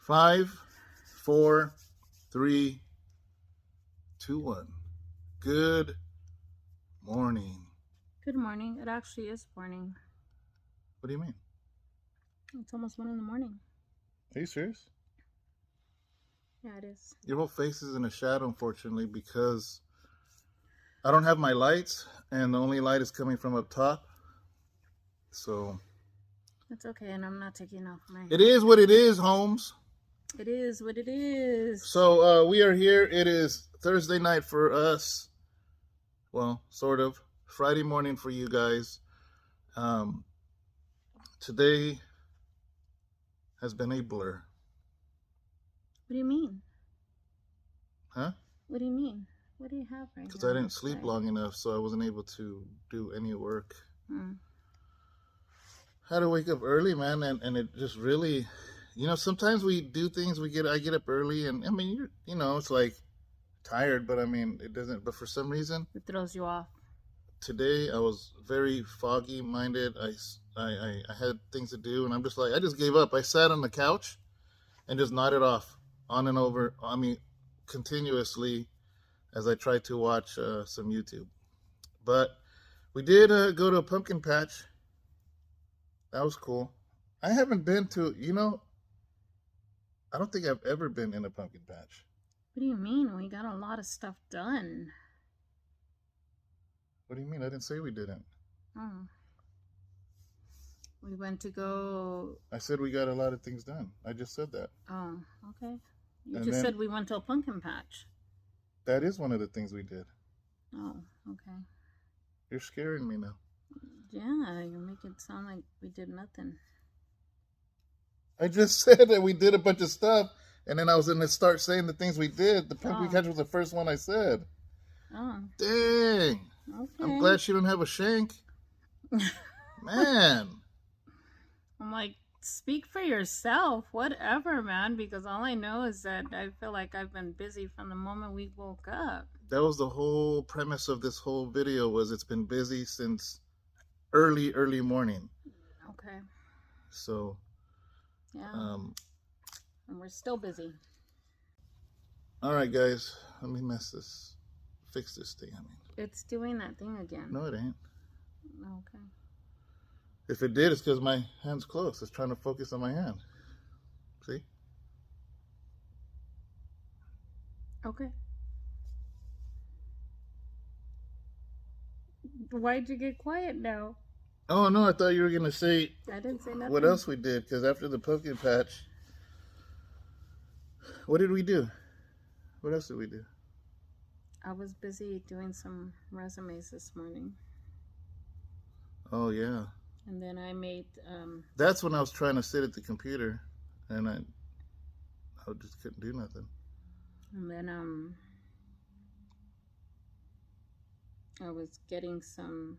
5, 4, 3, 2, 1. Good morning. Good morning. It actually is morning. What do you mean? It's almost 1 a.m. Are you serious? Yeah, it is. Your whole face is in a shadow, unfortunately, because I don't have my lights, and the only light is coming from up top. So It's okay, and I'm not taking off my... it is what it is, Holmes. It is what it is. So we are here. It is Thursday night for us. Well, sort of. Friday morning for you guys. Today has been a blur. What do you mean? Huh? What do you mean? What do you have right now? Because I didn't sleep long enough, so I wasn't able to do any work. Had to wake up early, man, and it just really, sometimes we do things. I get up early, and I mean, it's like tired, but I mean, it doesn't. But for some reason, it throws you off. Today I was very foggy minded. I had things to do, and I'm just like, I just gave up. I sat on the couch and just nodded off on and over. I mean, continuously as I tried to watch some YouTube. But we did go to a pumpkin patch. That was cool. I haven't been to, I don't think I've ever been in a pumpkin patch. What do you mean? We got a lot of stuff done. What do you mean? I didn't say we didn't. Oh. We went to go... I said we got a lot of things done. I just said that. Oh, okay. You just said we went to a pumpkin patch. That is one of the things we did. Oh, okay. You're scaring me now. Yeah, you make it sound like we did nothing. I just said that we did a bunch of stuff, and then I was going to start saying the things we did. The pumpkin patch was the first one I said. Oh. Dang. Okay. I'm glad she don't have a shank. Man. I'm like, speak for yourself. Whatever, man, because all I know is that I feel like I've been busy from the moment we woke up. That was the whole premise of this whole video, was it's been busy since early morning. Okay. So, yeah. And we're still busy. All right, guys. Let me fix this thing. It's doing that thing again. No, it ain't. Okay. If it did, it's because my hand's closed. It's trying to focus on my hand. See? Okay. Why'd you get quiet now? Oh, no, I thought you were going to say... I didn't say nothing. What else we did, because after the pumpkin patch... What did we do? What else did we do? I was busy doing some resumes this morning. Oh, yeah. And then I made... That's when I was trying to sit at the computer, and I just couldn't do nothing. And then I was getting some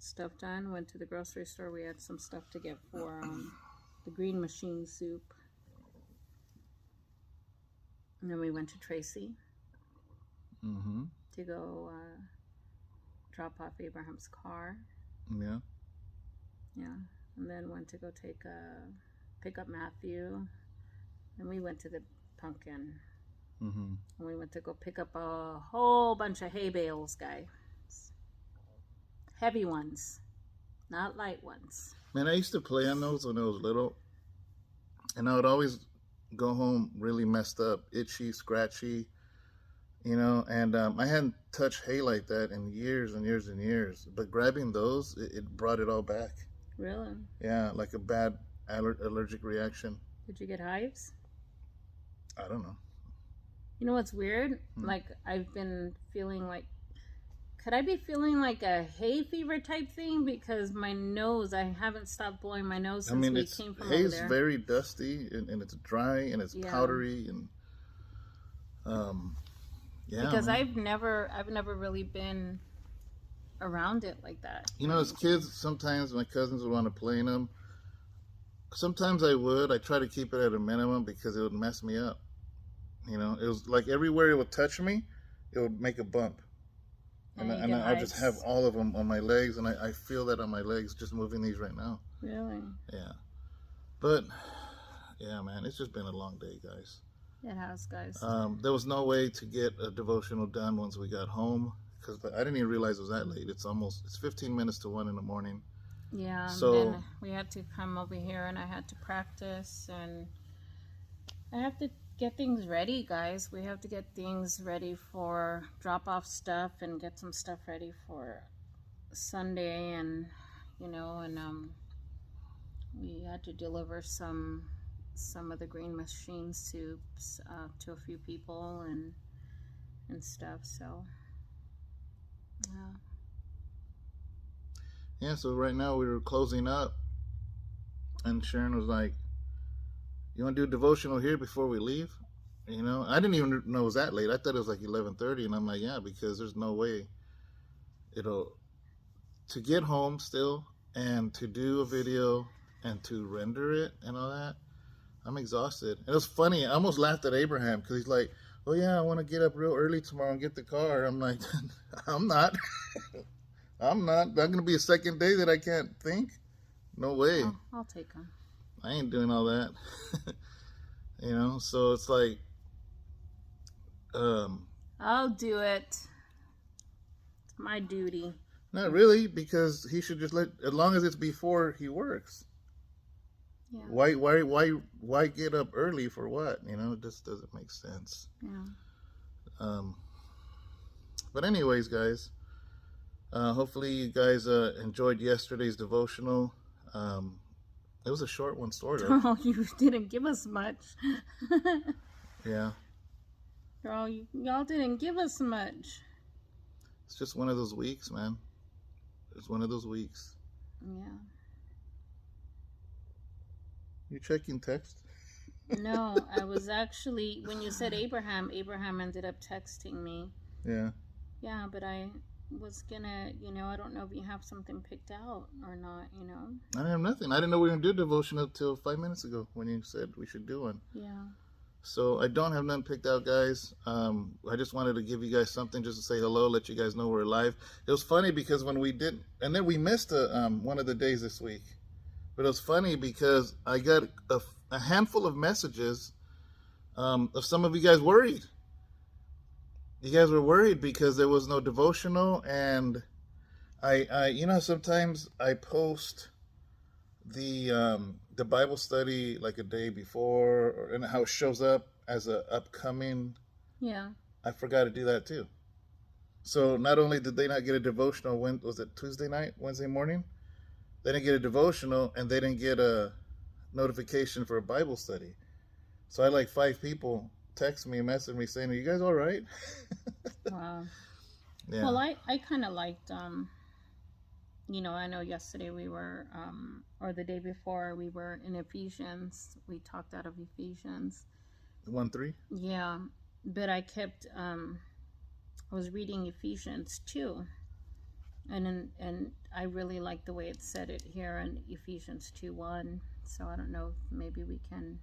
stuff done. Went to the grocery store. We had some stuff to get for the green machine soup. And then we went to Tracy to go drop off Abraham's car. Yeah. Yeah. And then went to go pick up Matthew. And we went to the pumpkin. And we went to go pick up a whole bunch of hay bales, guys. Heavy ones, not light ones. Man, I used to play on those when I was little. And I would always go home really messed up, itchy, scratchy, and I hadn't touched hay like that in years and years and years. But grabbing those, it brought it all back. Really? Yeah, like a bad allergic reaction. Did you get hives? I don't know. You know what's weird? Like, I've been feeling like, could I be feeling like a hay fever type thing? Because my nose, I haven't stopped blowing my nose since we came from over there. Hay's very dusty, and it's dry, and it's powdery, and yeah. Because I've never really been around it like that. As kids, sometimes my cousins would want to play in them. Sometimes I would. I try to keep it at a minimum because it would mess me up. It was like everywhere it would touch me, it would make a bump. And I just have all of them on my legs, and I feel that on my legs just moving these right now. Really? Yeah. But Yeah, man, it's just been a long day, guys. It has, guys. There was no way to get a devotional done once we got home because I didn't even realize it was that late. It's 15 minutes to 1 in the morning. Yeah, so then we had to come over here and I had to practice and I have to get things ready, guys. We have to get things ready for drop off stuff and get some stuff ready for Sunday, and we had to deliver some of the green machines to a few people and stuff. So yeah, so right now we were closing up, and Sharon was like, "You want to do a devotional here before we leave?" I didn't even know it was that late. I thought it was like 11:30, and I'm like, "Yeah," because there's no way to get home still and to do a video and to render it and all that. I'm exhausted. And it was funny. I almost laughed at Abraham because he's like, "Oh yeah, I want to get up real early tomorrow and get the car." I'm like, "I'm not. I'm not. That's gonna be a second day that I can't think. No way. I'll take him. I ain't doing all that." So it's like, I'll do it. It's my duty. Not really, because he should just as long as it's before he works. Yeah. Why get up early for what? It just doesn't make sense. Yeah. But anyways, guys, hopefully you guys enjoyed yesterday's devotional. It was a short one, sort of. Oh, you didn't give us much. Yeah. Girl, y'all didn't give us much. It's just one of those weeks, man. It's one of those weeks. Yeah. You checking text? No, I was actually, when you said Abraham ended up texting me. Yeah. Yeah, but I was gonna, I don't know if you have something picked out or not, I have nothing. I didn't know we were going to do devotion until 5 minutes ago when you said we should do one. Yeah. So I don't have none picked out, guys. I just wanted to give you guys something just to say hello, let you guys know we're live. It was funny because when we did, and then we missed one of the days this week. But it was funny because I got a handful of messages of some of you guys worried. You guys were worried because there was no devotional, and I sometimes I post the Bible study like a day before, and how it shows up as a upcoming. Yeah. I forgot to do that too. So not only did they not get a devotional, when was it, Wednesday morning? They didn't get a devotional, and they didn't get a notification for a Bible study. So I had like 5 people text me and message me saying, "Are you guys all right?" Wow. Yeah. Well, I kind of liked, I know yesterday we were, or the day before, we were in Ephesians. We talked out of Ephesians. 1:3? Yeah. But I kept, I was reading Ephesians 2. And I really like the way it said it here in Ephesians 2:1. So I don't know if maybe we can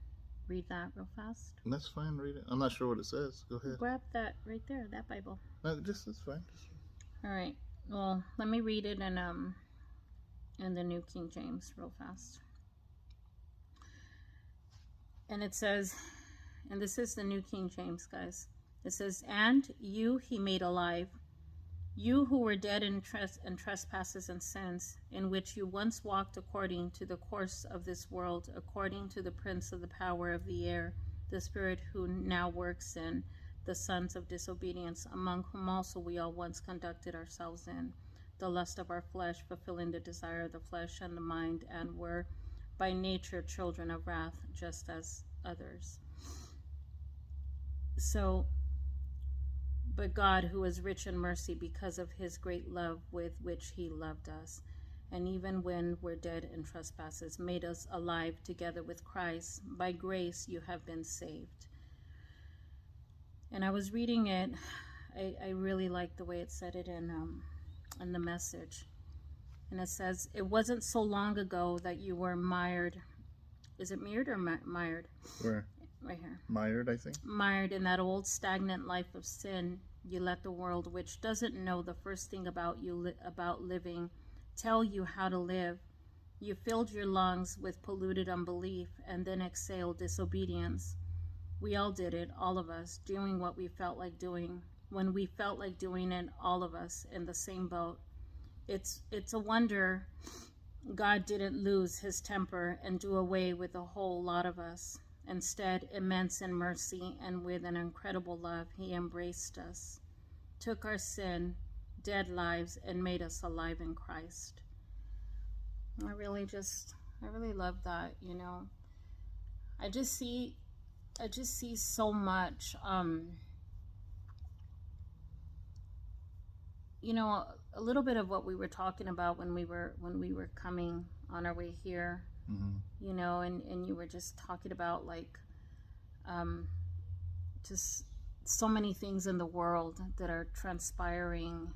read that real fast. That's fine, read it. I'm not sure what it says. Go ahead. Grab that right there, that Bible. No, that's fine. All right. Well, let me read it in the New King James real fast. And it says, and this is the New King James, guys. It says, "And you he made alive, you who were dead in trespasses and sins, in which you once walked according to the course of this world, according to the prince of the power of the air, the spirit who now works in the sons of disobedience, among whom also we all once conducted ourselves in the lust of our flesh, fulfilling the desire of the flesh and the mind, and were by nature children of wrath, just as others. But God, who is rich in mercy, because of his great love with which he loved us, and even when we're dead in trespasses, made us alive together with Christ. By grace you have been saved." And I was reading it. I really liked the way it said it in the Message. And it says, "It wasn't so long ago that you were mired." Is it mired or mired? Where? Right here. Mired, I think. Mired in that old stagnant life of sin. You let the world, which doesn't know the first thing about you, about living, tell you how to live. You filled your lungs with polluted unbelief and then exhaled disobedience. We all did it, all of us, doing what we felt like doing. When we felt like doing it, all of us in the same boat. It's a wonder God didn't lose his temper and do away with a whole lot of us. Instead, immense in mercy and with an incredible love, he embraced us, took our sin, dead lives, and made us alive in Christ. I really love that, you know. I just see so much, you know, a little bit of what we were talking about when we were coming on our way here, you know, and you were just talking about like, just so many things in the world that are transpiring,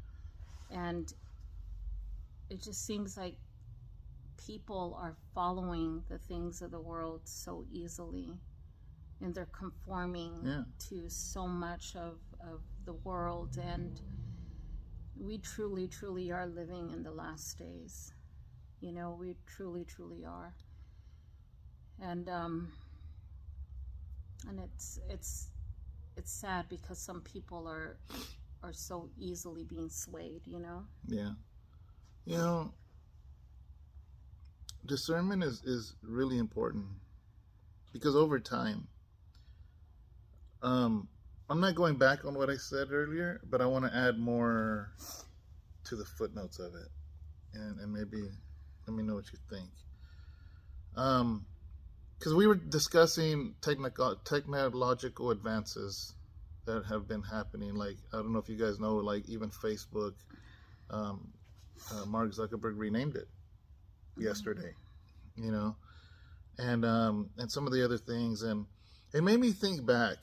and it just seems like people are following the things of the world so easily, and they're conforming to so much of the world, and we truly are living in the last days. You know, we truly are. And it's sad because some people are so easily being swayed, you know? Yeah. You know, discernment is really important, because over time, I'm not going back on what I said earlier, but I want to add more to the footnotes of it, and maybe let me know what you think. Because we were discussing technological advances that have been happening. Like, I don't know if you guys know, like even Facebook, Mark Zuckerberg renamed it yesterday, you know, and some of the other things, and it made me think back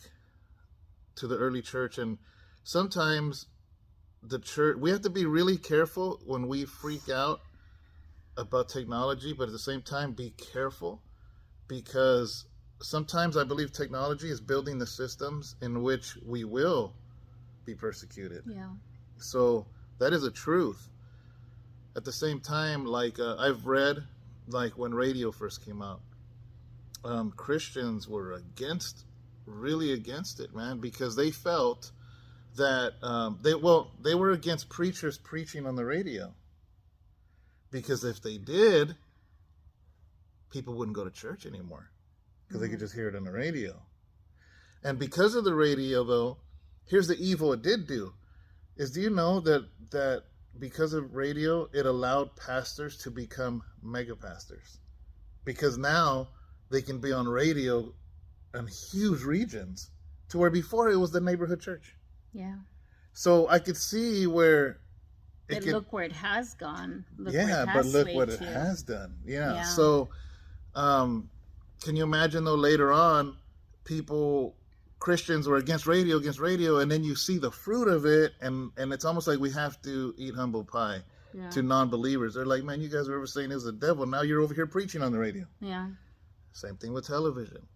to the early church. And sometimes the church, we have to be really careful when we freak out about technology, but at the same time be careful, because sometimes I believe technology is building the systems in which we will be persecuted. Yeah. So that is a truth. At the same time, like I've read, like when radio first came out, Christians were really against it, man, because they felt that they were against preachers preaching on the radio, because if they did, people wouldn't go to church anymore, because they could just hear it on the radio. And because of the radio, though, here's the evil it did do, is, do you know that because of radio, it allowed pastors to become mega pastors, because now they can be on radio in huge regions, to where before it was the neighborhood church. Yeah. So I could see where look where it has gone. Look what it has done. Yeah. So can you imagine, though, later on, Christians were against radio, and then you see the fruit of it, and it's almost like we have to eat humble pie to non-believers. They're like, man, you guys were ever saying it was the devil, now you're over here preaching on the radio. Yeah. Same thing with television,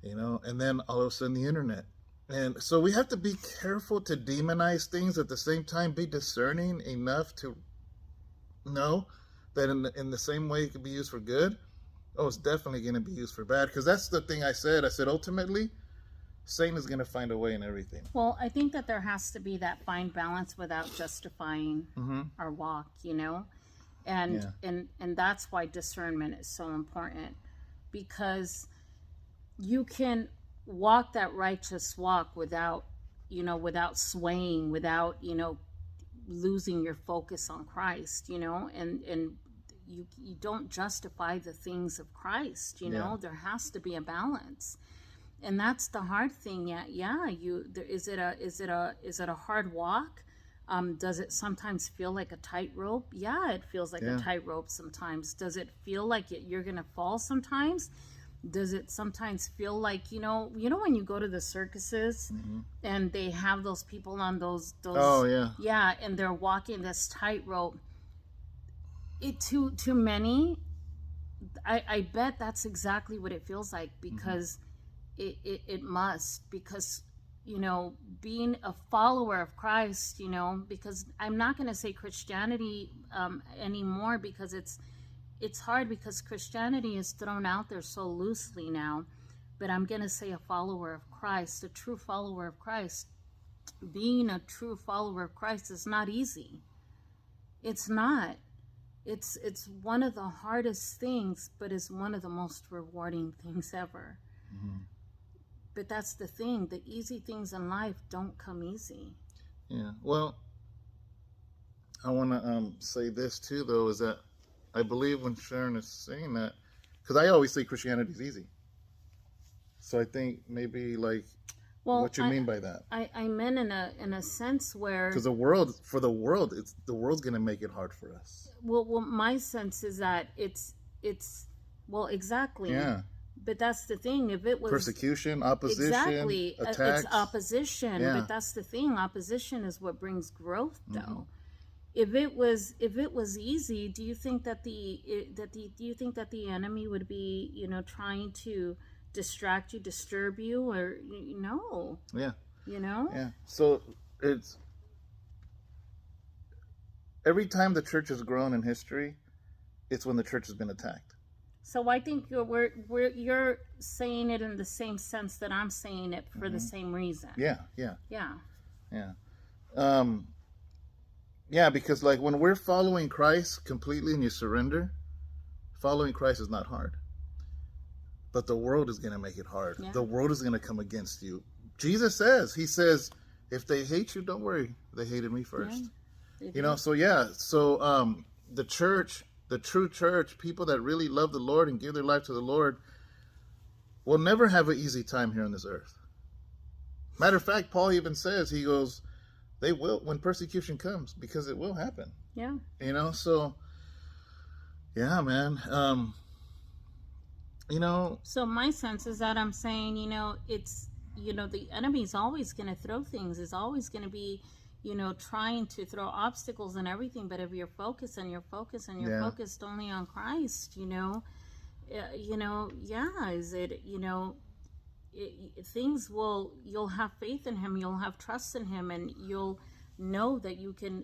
you know, and then all of a sudden the internet. And so we have to be careful to demonize things, at the same time be discerning enough to know that in the same way it can be used for good, it's definitely going to be used for bad. Because that's the thing I said ultimately, Satan is going to find a way in everything. Well, I think that there has to be that fine balance without justifying our walk, you know, and that's why discernment is so important, because you can walk that righteous walk without swaying, without, losing your focus on Christ, and you don't justify the things of Christ, there has to be a balance. And that's the hard thing. Is it a hard walk? Does it sometimes feel like a tightrope? Yeah, it feels like a tightrope sometimes. Does it feel like you're gonna fall sometimes? Does it sometimes feel like, when you go to the circuses and they have those people on those and they're walking this tightrope, to many, I bet that's exactly what it feels like, because it must, because being a follower of Christ, because I'm not going to say Christianity anymore, because it's hard because Christianity is thrown out there so loosely now. But I'm going to say a follower of Christ, a true follower of Christ. Being a true follower of Christ is not easy. It's not. It's one of the hardest things, but it's one of the most rewarding things ever. Mm-hmm. But that's the thing. The easy things in life don't come easy. Yeah. Well, I want to say this too, though, is that I believe when Sharon is saying that, because I always say Christianity is easy. So I think maybe what you mean by that? I meant in a sense where, because the world's going to make it hard for us. Well, my sense is that it's well, exactly. Yeah. But that's the thing. If it was persecution, opposition, exactly, attacks, it's opposition. Yeah. But that's the thing. Opposition is what brings growth, though. Mm-hmm. If it was easy, do you think that the enemy would be, trying to distract you, disturb you, or no? Yeah. Yeah. So it's every time the church has grown in history, it's when the church has been attacked. So I think you're saying it in the same sense that I'm saying it for the same reason. Yeah. Yeah, because when we're following Christ completely and you surrender, following Christ is not hard. But the world is going to make it hard. Yeah. The world is going to come against you. Jesus says, if they hate you, don't worry. They hated me first. Yeah, So the church, the true church, people that really love the Lord and give their life to the Lord will never have an easy time here on this earth. Matter of fact, Paul even says, he goes, they will when persecution comes, because it will happen. Yeah. So yeah, man. So my sense is that I'm saying, it's, the enemy's always going to throw things. It's always going to be, trying to throw obstacles and everything. But if you're focused focused only on Christ, is it, things you'll have faith in him, you'll have trust in him, and you'll know that you can,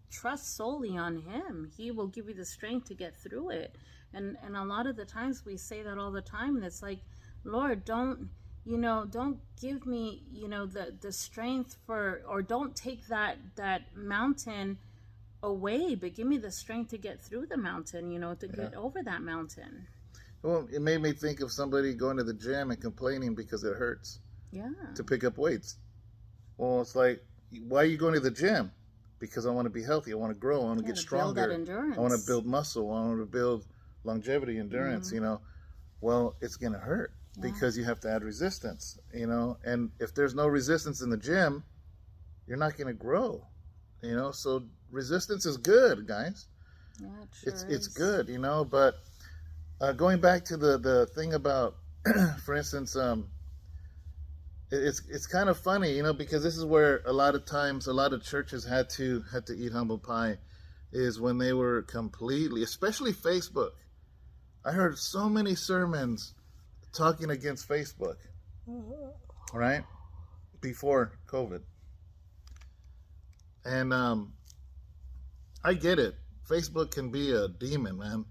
trust solely on him. He will give you the strength to get through it. And a lot of the times we say that all the time, and it's like, Lord, don't give me, the strength or don't take that mountain away, but give me the strength to get through the mountain, to get over that mountain. Well, it made me think of somebody going to the gym and complaining because it hurts. Yeah. To pick up weights. Well, it's like, why are you going to the gym? Because I want to be healthy. I want to grow. I want to get stronger. Build that endurance. I want to build muscle. I want to build longevity, endurance, Well, it's going to hurt because you have to add resistance, and if there's no resistance in the gym, you're not going to grow, so resistance is good, guys. Yeah, it sure it's good, but going back to the thing about, for instance, it's kind of funny, because this is where a lot of times a lot of churches had to eat humble pie, is when they were completely, especially Facebook. I heard so many sermons talking against Facebook, right? Before COVID. And I get it. Facebook can be a demon, man.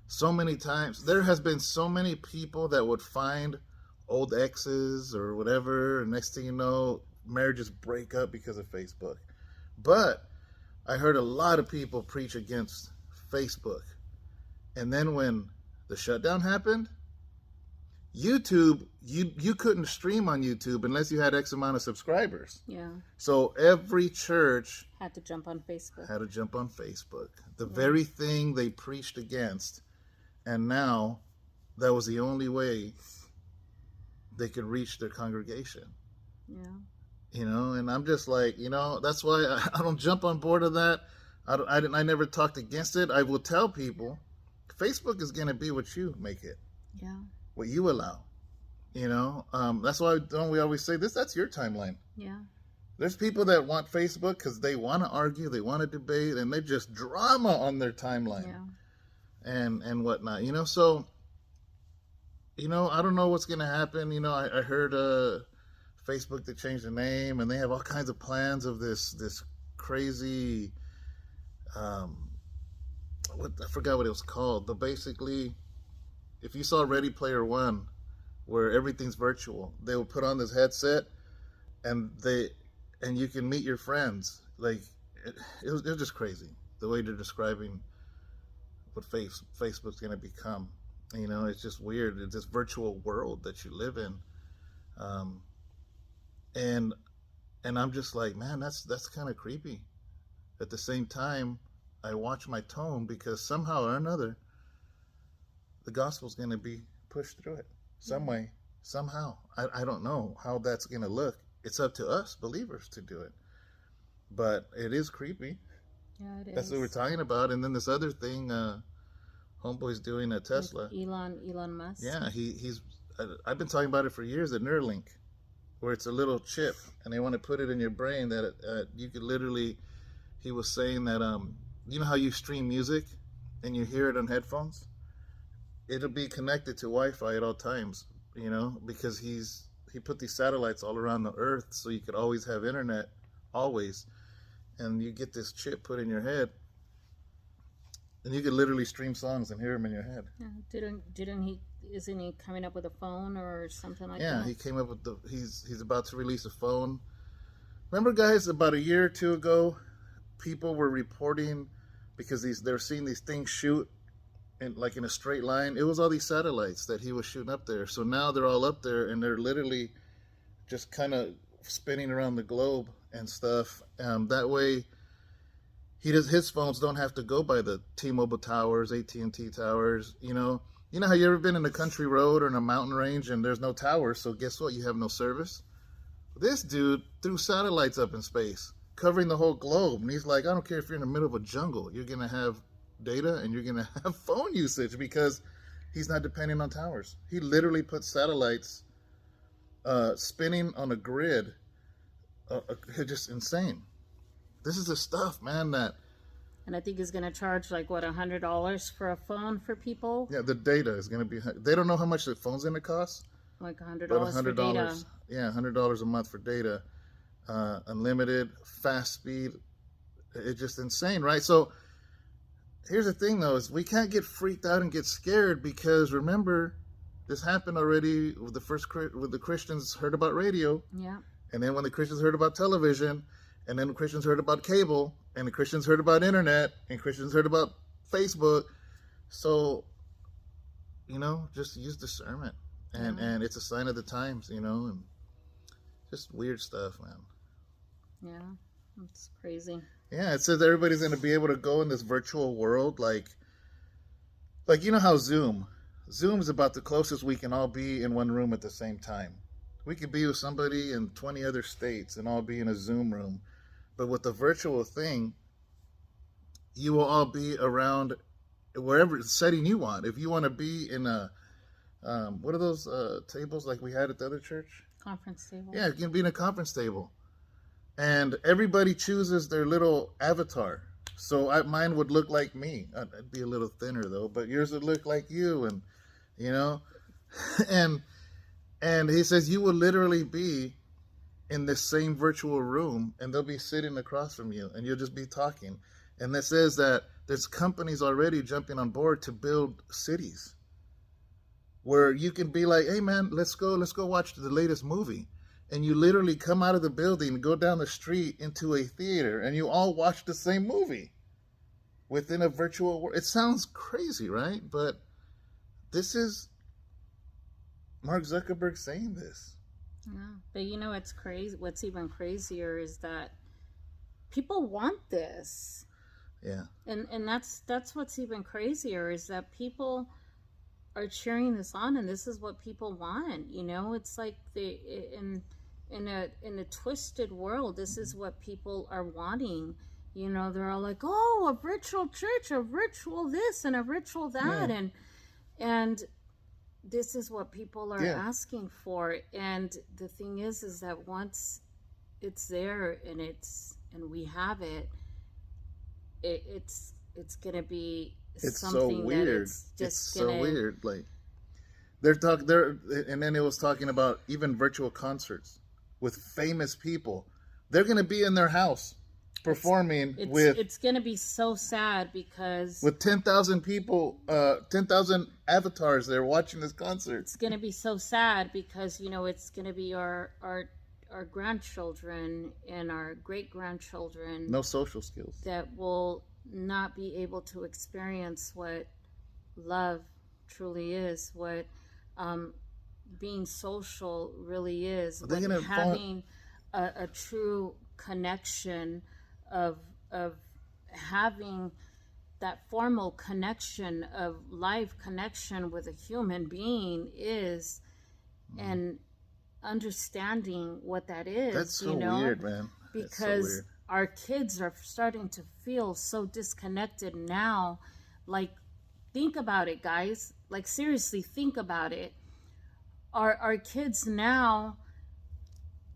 So many times. There has been so many people that would find old exes or whatever, and next thing you know, marriages break up because of Facebook. But I heard a lot of people preach against Facebook. And then when the shutdown happened, YouTube, you couldn't stream on YouTube unless you had X amount of subscribers. Yeah. So every church had to jump on Facebook. The very thing they preached against. And now that was the only way they could reach their congregation. Yeah. And I'm just like, that's why I don't jump on board of that. I never talked against it. I will tell people, Facebook is going to be what you make it. Yeah. What you allow. That's why we always say this, that's your timeline. Yeah. There's people that want Facebook because they want to argue, they want to debate, and they just drama on their timeline. Yeah. And whatnot. So, I don't know what's going to happen. I heard Facebook to change the name, and they have all kinds of plans of this crazy, I forgot what it was called, but basically, if you saw Ready Player One, where everything's virtual, they would put on this headset, and you can meet your friends. Like it was just crazy the way they're describing what Facebook's going to become. You know, it's just weird. It's this virtual world that you live in, and I'm just like, man, that's kind of creepy. At the same time, I watch my tone because somehow or another, the gospel's going to be pushed through it some way, somehow. I don't know how that's going to look. It's up to us believers to do it, but it is creepy. Yeah, it is. That's what we're talking about. And then this other thing, homeboy's doing a Tesla. Like Elon Musk. Yeah, he's. I've been talking about it for years. At Neuralink, where it's a little chip, and they want to put it in your brain that you could literally. He was saying that you know how you stream music, and you hear it on headphones. It'll be connected to Wi-Fi at all times. You know, because he put these satellites all around the Earth, so you could always have internet, always, and you get this chip put in your head. And you could literally stream songs and hear them in your head. Yeah. Didn't he? Isn't he coming up with a phone or something like that? Yeah, he came up with he's about to release a phone. Remember, guys, about a year or two ago, people were reporting because they were seeing these things shoot in a straight line. It was all these satellites that he was shooting up there. So now they're all up there, and they're literally just kind of spinning around the globe and stuff. That way, his phones don't have to go by the T-Mobile towers, AT&T towers. You know how you ever been in a country road or in a mountain range and there's no towers, so guess what? You have no service. This dude threw satellites up in space, covering the whole globe, and he's like, I don't care if you're in the middle of a jungle, you're gonna have data and you're gonna have phone usage because he's not depending on towers. He literally put satellites spinning on a grid. Just insane. This is the stuff, man, that... And I think he's going to charge, like, what, $100 for a phone for people? Yeah, the data is going to be... They don't know how much the phone's going to cost. Like $100 for data. Yeah, $100 a month for data. Unlimited, fast speed. It's just insane, right? So, here's the thing, though, is we can't get freaked out and get scared because, remember, this happened already with the Christians heard about radio. Yeah. And then when the Christians heard about television... And then Christians heard about cable, and the Christians heard about internet, and Christians heard about Facebook. So, just use discernment. And it's a sign of the times, and just weird stuff, man. Yeah, it's crazy. Yeah, it says everybody's going to be able to go in this virtual world. Like you know how Zoom is about the closest we can all be in one room at the same time. We could be with somebody in 20 other states and all be in a Zoom room. But with the virtual thing, you will all be around wherever setting you want. If you want to be in a, what are those tables like we had at the other church? Conference table. Yeah, you can be in a conference table. And everybody chooses their little avatar. So mine would look like me. I'd be a little thinner, though. But yours would look like you. And, and he says you will literally be in this same virtual room, and they'll be sitting across from you, and you'll just be talking. And that says that there's companies already jumping on board to build cities where you can be like, hey man, let's go watch the latest movie. And you literally come out of the building and go down the street into a theater, and you all watch the same movie within a virtual world. It sounds crazy, right? But this is Mark Zuckerberg saying this. Yeah, but it's crazy. What's even crazier is that people want this. Yeah. And that's what's even crazier is that people are cheering this on, and this is what people want. It's like in a twisted world, this is what people are wanting. They're all like, oh, a virtual church, a virtual this and a virtual that, yeah. and this is what people are asking for. And the thing is that once it's there and we have it, it's gonna be something so weird. That it's just so weird. Like and then it was talking about even virtual concerts with famous people. They're gonna be in their house performing it's gonna be so sad because with 10,000 people, 10,000 avatars there watching this concert. It's gonna be so sad because it's gonna be our grandchildren and our great grandchildren. No social skills. That will not be able to experience what love truly is, what being social really is, what having a true connection of having that formal connection of life connection with a human being is, and understanding what that is. That's so weird, man. Because so weird. Our kids are starting to feel so disconnected now. Like, think about it, guys. Like, seriously, think about it. Our kids now,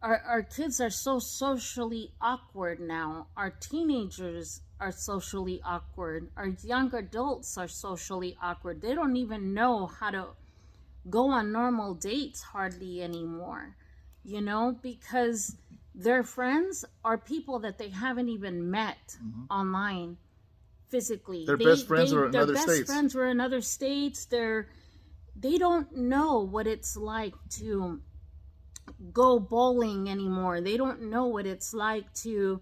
our kids are so socially awkward now. Our teenagers are socially awkward. Our young adults are socially awkward. They don't even know how to go on normal dates hardly anymore, because their friends are people that they haven't even met online physically. Their best friends are in other states. Their best friends were in other states. They don't know what it's like to go bowling anymore. They don't know what it's like to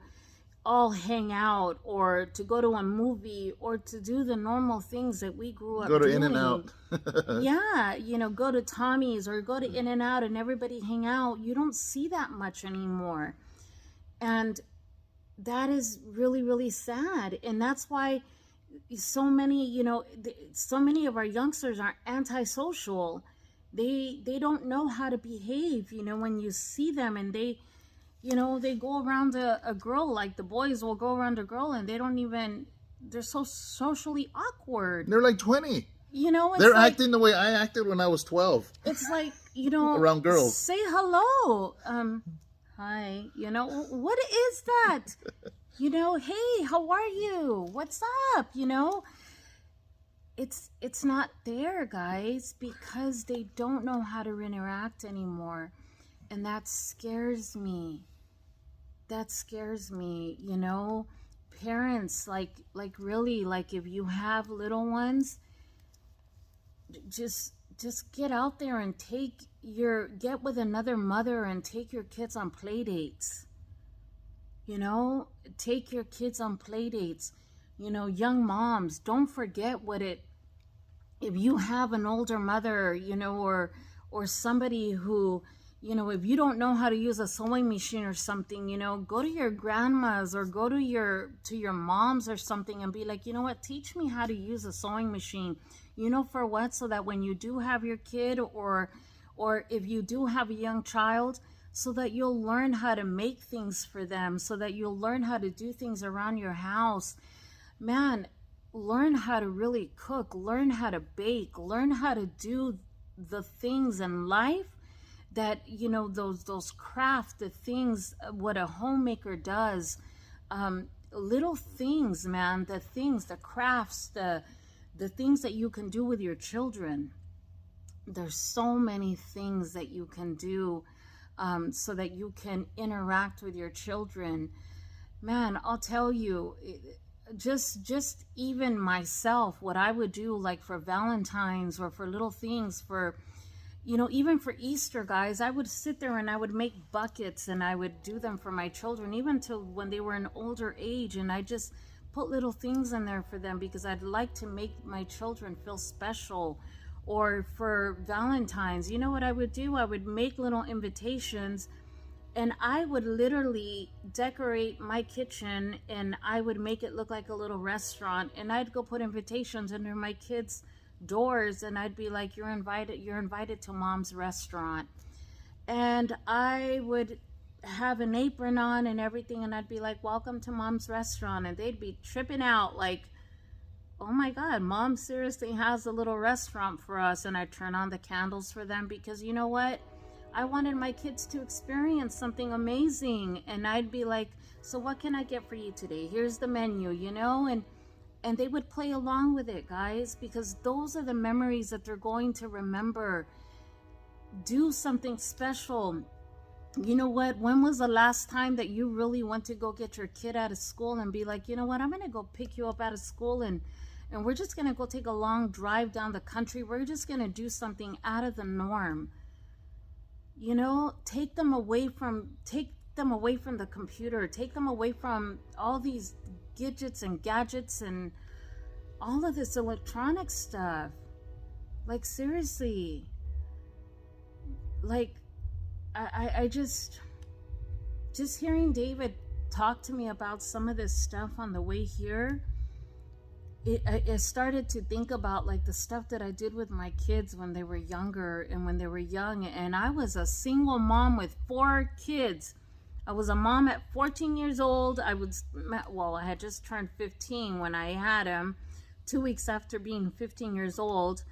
all hang out or to go to a movie or to do the normal things that we grew up doing. Go to In-N-Out. Yeah, go to Tommy's or go to In-N-Out and everybody hang out. You don't see that much anymore. And that is really, really sad. And that's why so many of our youngsters are antisocial. They don't know how to behave, when you see them and they go around a girl, like the boys will go around a girl and they're so socially awkward. They're like 20. They're acting the way I acted when I was 12. It's like, around girls. Say hello. Hi. What is that? Hey, how are you? What's up? It's not there, guys, because they don't know how to interact anymore. And that scares me. Parents, like really, like if you have little ones, just get out there and get with another mother and take your kids on play dates. Take your kids on play dates. Young moms, don't forget if you have an older mother, or somebody who, if you don't know how to use a sewing machine or something, go to your grandmas or go to your moms or something and be like, what, teach me how to use a sewing machine. For what? So that when you do have your kid or if you do have a young child, so that you'll learn how to make things for them, so that you'll learn how to do things around your house. Man, learn how to really cook, learn how to bake, learn how to do the things in life that, those craft, the things, what a homemaker does, little things, man, the crafts, the things that you can do with your children. There's so many things that you can do so that you can interact with your children. Man, I'll tell you, just even myself, what I would do, like for Valentine's or for little things, for even for Easter, guys, I would sit there and I would make buckets and I would do them for my children, even till when they were an older age, and I just put little things in there for them because I'd like to make my children feel special. Or for Valentine's, you know what I would do? I would make little invitations and I would literally decorate my kitchen and I would make it look like a little restaurant, and I'd go put invitations under my kids' doors and I'd be like, you're invited to Mom's restaurant. And I would have an apron on and everything, and I'd be like, welcome to Mom's restaurant, and they'd be tripping out like, oh my God, Mom seriously has a little restaurant for us. And I'd turn on the candles for them because you know what? I wanted my kids to experience something amazing. And I'd be like, so what can I get for you today? Here's the menu, and they would play along with it, guys, because those are the memories that they're going to remember. Do something special. You know what? When was the last time that you really went to go get your kid out of school and be like, you know what? I'm going to go pick you up out of school and we're just going to go take a long drive down the country. We're just going to do something out of the norm. You know, take them away from the computer, take them away from all these gadgets and all of this electronic stuff. Like, seriously. Like, I just hearing David talk to me about some of this stuff on the way here, I started to think about like the stuff that I did with my kids when they were younger and when they were young. And I was a single mom with 4 kids. I was a mom at 14 years old. I had just turned 15 when I had him, 2 weeks after being 15 years old.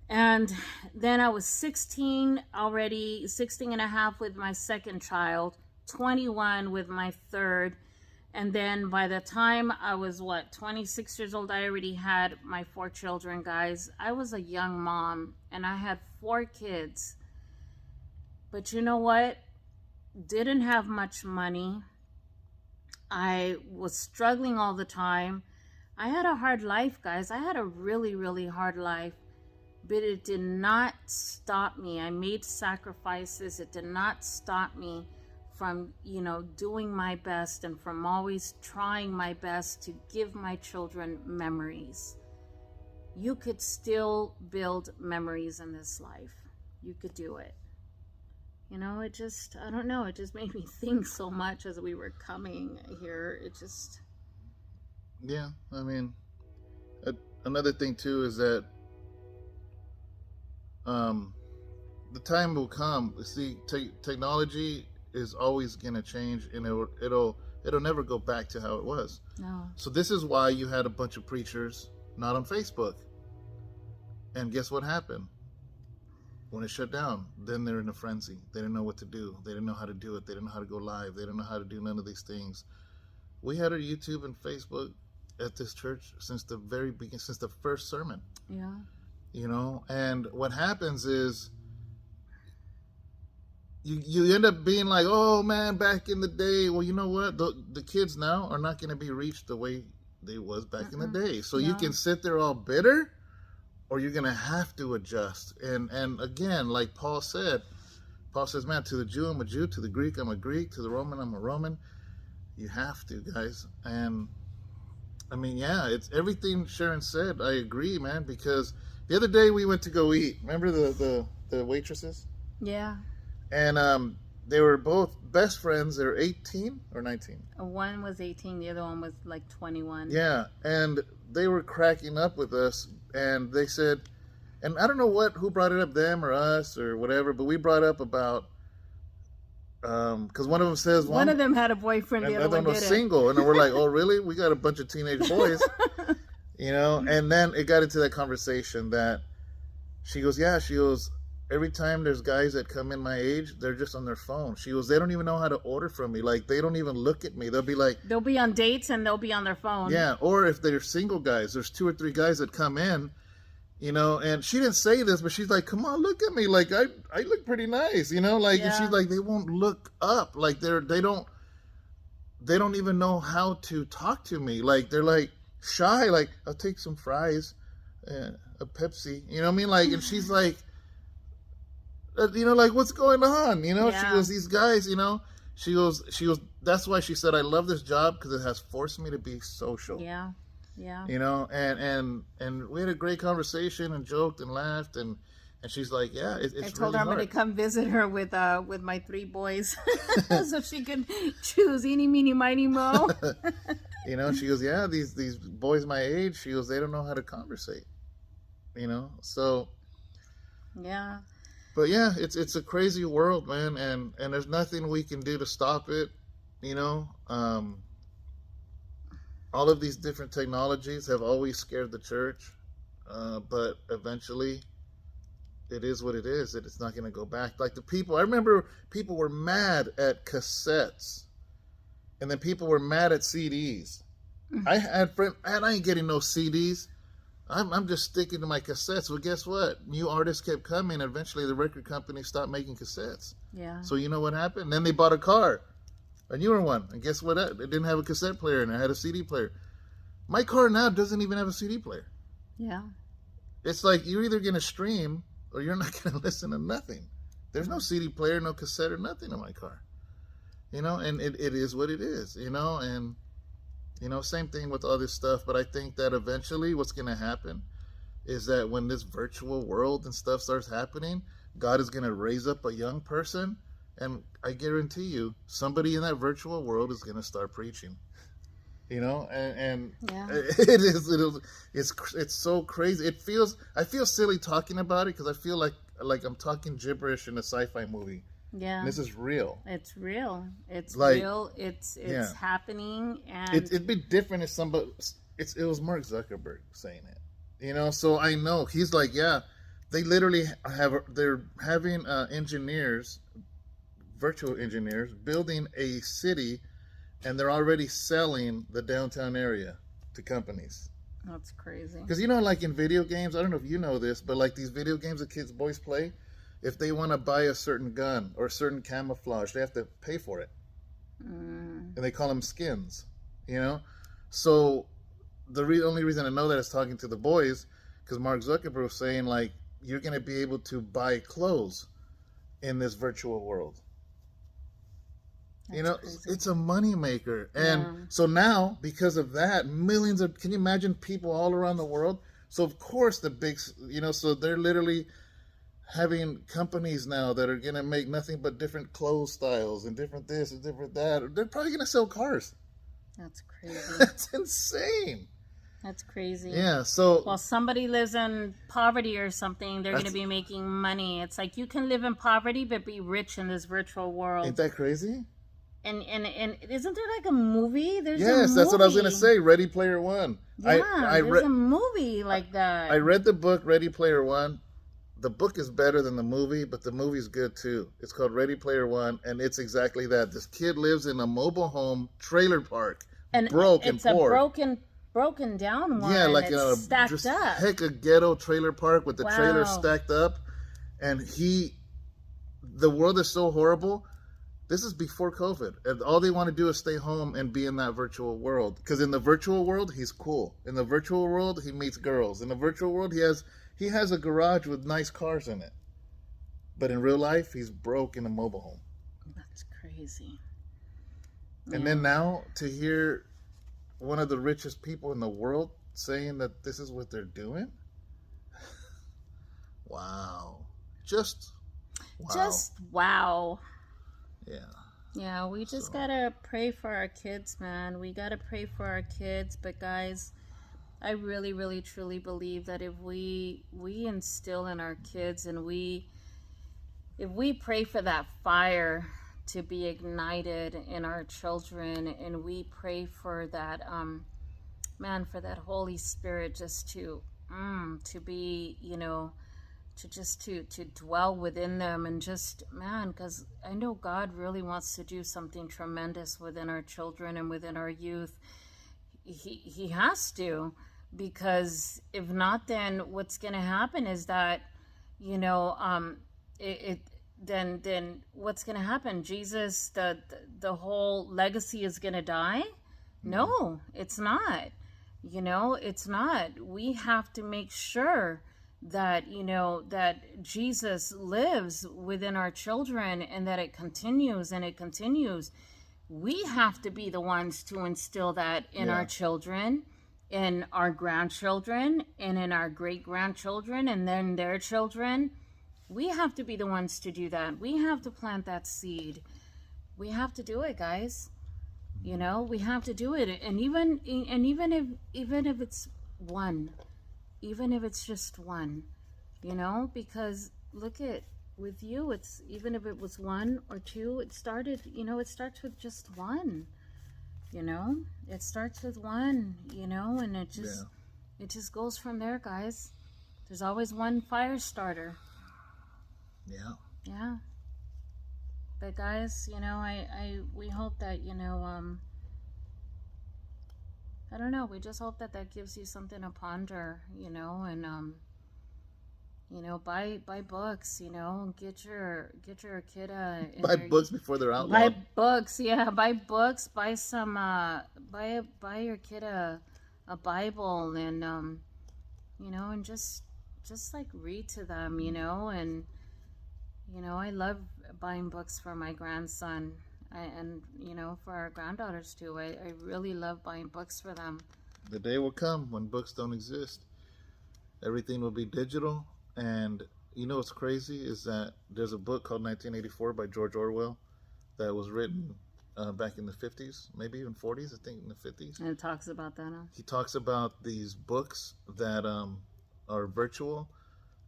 And then I was 16 already, 16 and a half with my second child, 21 with my third. And then by the time I was, 26 years old, I already had my 4 children, guys. I was a young mom, and I had 4 kids. But you know what? Didn't have much money. I was struggling all the time. I had a hard life, guys. I had a really, really hard life. But it did not stop me. I made sacrifices. It did not stop me from, doing my best and from always trying my best to give my children memories. You could still build memories in this life. You could do it. I don't know. It just made me think so much as we were coming here. Yeah, I mean, another thing too is that the time will come. See, technology is always gonna change, and it'll never go back to how it was. No. So this is why you had a bunch of preachers not on Facebook. And guess what happened? When it shut down, then they're in a frenzy. They didn't know what to do. They didn't know how to do it. They didn't know how to go live. They didn't know how to do none of these things. We had our YouTube and Facebook at this church since the very beginning, since the first sermon. Yeah. And what happens is you end up being like, oh man, back in the day. Well, you know what? The kids now are not going to be reached the way they was back in the day. So you can sit there all bitter, or you're going to have to adjust. And again, like Paul says, man, to the Jew, I'm a Jew. To the Greek, I'm a Greek. To the Roman, I'm a Roman. You have to, guys. And I mean, yeah, it's everything Sharon said. I agree, man, because the other day we went to go eat. Remember the waitresses? Yeah. And they were both best friends. They're 18 or 19. One was 18. The other one was like 21. Yeah. And they were cracking up with us. And they said, and I don't know who brought it up, them or us or whatever, but we brought up about, because one of them says one of them had a boyfriend, the other one was single, and then we're like, oh really? We got a bunch of teenage boys, And then it got into that conversation that she goes, every time there's guys that come in my age, they're just on their phone. She goes, they don't even know how to order from me. Like, they don't even look at me. They'll be on dates and they'll be on their phone. Yeah, or if they're single guys, there's 2 or 3 guys that come in, and she didn't say this, but she's like, come on, look at me. Like, I look pretty nice, like, and she's like, they won't look up. Like, they don't even know how to talk to me. Like, they're like shy. Like, I'll take some fries, a Pepsi, you know what I mean? Like, and she's like, like, what's going on? She goes, these guys, she goes, that's why she said, I love this job because it has forced me to be social. Yeah. And we had a great conversation and joked and laughed, and she's like, yeah, it's really I told her I'm going to come visit her with my 3 boys so she could choose eeny, meeny, miny, mo. She goes, yeah, these boys my age, she goes, they don't know how to conversate, so. Yeah. But yeah, it's a crazy world, man, and there's nothing we can do to stop it, all of these different technologies have always scared the church, but eventually it is what it is. It's not going to go back. Like I remember people were mad at cassettes, and then people were mad at CDs. I had friends, and I ain't getting no CDs. I'm just sticking to my cassettes. Well, guess what? New artists kept coming. Eventually, the record company stopped making cassettes. Yeah. So you know what happened? Then they bought a car, a newer one. And guess what? It didn't have a cassette player in it. It had a CD player. My car now doesn't even have a CD player. Yeah. It's like you're either going to stream or you're not going to listen to nothing. There's no CD player, no cassette or nothing in my car. You know, and it is what it is, you know, and, you know, same thing with all this stuff. But I think that eventually what's going to happen is that when this virtual world and stuff starts happening, God is going to raise up a young person. And I guarantee you, somebody in that virtual world is going to start preaching. You know, and yeah. It's so crazy. I feel silly talking about it because I feel like I'm talking gibberish in a sci-fi movie. Yeah. And this is real. It's real. It's like, real. It's happening, and it'd be different if somebody. It was Mark Zuckerberg saying it. You know, so I know he's like, yeah, they literally they're having engineers, virtual engineers, building a city. And they're already selling the downtown area to companies. That's crazy. Because, you know, like in video games, I don't know if you know this, but like these video games that boys play, if they want to buy a certain gun or a certain camouflage, they have to pay for it. And they call them skins, you know? So the only reason I know that is talking to the boys, because Mark Zuckerberg was saying, like, you're going to be able to buy clothes in this virtual world. That's, you know, crazy. It's a moneymaker. And so now, because of that, can you imagine people all around the world? So, of course, the big, you know, so they're literally having companies now that are going to make nothing but different clothes styles and different this and different that. They're probably going to sell cars. That's crazy. That's insane. That's crazy. Yeah, so... Well, somebody lives in poverty or something, they're going to be making money. It's like you can live in poverty but be rich in this virtual world. Ain't that crazy? And isn't there like a movie? There's that's what I was going to say. Ready Player One. Yeah, there's a movie like that. I read the book Ready Player One. The book is better than the movie, but the movie's good too. It's called Ready Player One, and it's exactly that. This kid lives in a mobile home trailer park, and broke and poor. It's a broken down one. Yeah, like it's stacked just up. Heck, a ghetto trailer park with the trailer stacked up, and the world is so horrible. This is before COVID. And all they want to do is stay home and be in that virtual world. Because in the virtual world, he's cool. In the virtual world, he meets girls. In the virtual world, he has a garage with nice cars in it. But in real life, he's broke in a mobile home. That's crazy. And then now to hear one of the richest people in the world saying that this is what they're doing? Wow. Just wow. Yeah, we just gotta pray for our kids, man. We gotta pray for our kids. But guys, I really, really, truly believe that if we instill in our kids and if we pray for that fire to be ignited in our children, and we pray for that, for that Holy Spirit just to be, you know, to dwell within them, and just, because I know God really wants to do something tremendous within our children and within our youth. He has to, because if not, then what's going to happen is that, you know, then what's going to happen? Jesus, the whole legacy is going to die? No, it's not. You know, it's not. We have to make sure that, you know, that Jesus lives within our children, and that it continues and it continues. We have to be the ones to instill that in our children, in our grandchildren, and in our great-grandchildren, and then their children. We have to be the ones to do that. We have to plant that seed. We have to do it, guys. You know, we have to do it. And even if it's one, even if it's just one, you know, because look at, with you, it's, even if it was one or two, it starts with just one, you know, it starts with one, you know, and it just goes from there, guys. There's always one fire starter. Yeah. But guys, you know, we hope that, you know, I don't know. We just hope that that gives you something to ponder, you know, and you know, buy books, you know, get your kid Buy books before they're buy outlawed. books, yeah, buy books, buy some buy your kid a Bible, and you know, and just like read to them, you know, and you know, I love buying books for my grandson. And you know, for our granddaughters too. I really love buying books for them. The day will come when books don't exist. Everything will be digital. And you know what's crazy is that there's a book called 1984 by George Orwell that was written back in the 50s, maybe even 40s, I think in the 50s. And it talks about that, huh? He talks about these books that are virtual.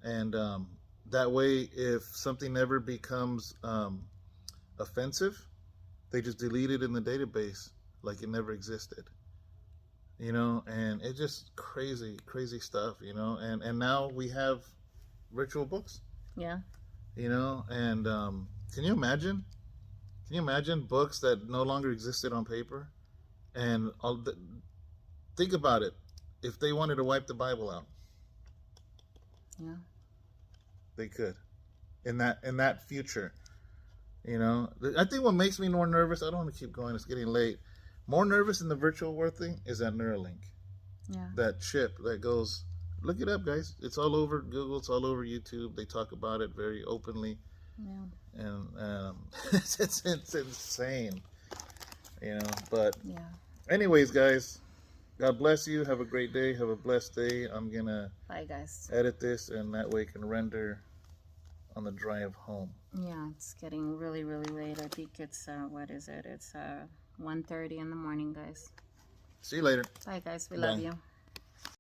And that way, if something ever becomes offensive, they just delete it in the database like it never existed. You know, and it's just crazy stuff, you know. And now we have virtual books. Yeah. You know, and can you imagine? Can you imagine books that no longer existed on paper? And think about it. If they wanted to wipe the Bible out, yeah, they could. In that future, you know, I think what makes me more nervous. I don't want to keep going. It's getting late. More nervous than the virtual world thing is that Neuralink. Yeah. That chip that goes. Look it up, guys. It's all over Google. It's all over YouTube. They talk about it very openly. Yeah. And it's insane, you know. But yeah. anyways, guys, God bless you. Have a great day. Have a blessed day. I'm gonna Bye, guys. edit this, and that way can render on the drive home. Yeah, it's getting really late. I think it's what is it? It's 1:30 in the morning, guys. See you later. Bye, guys. We love you.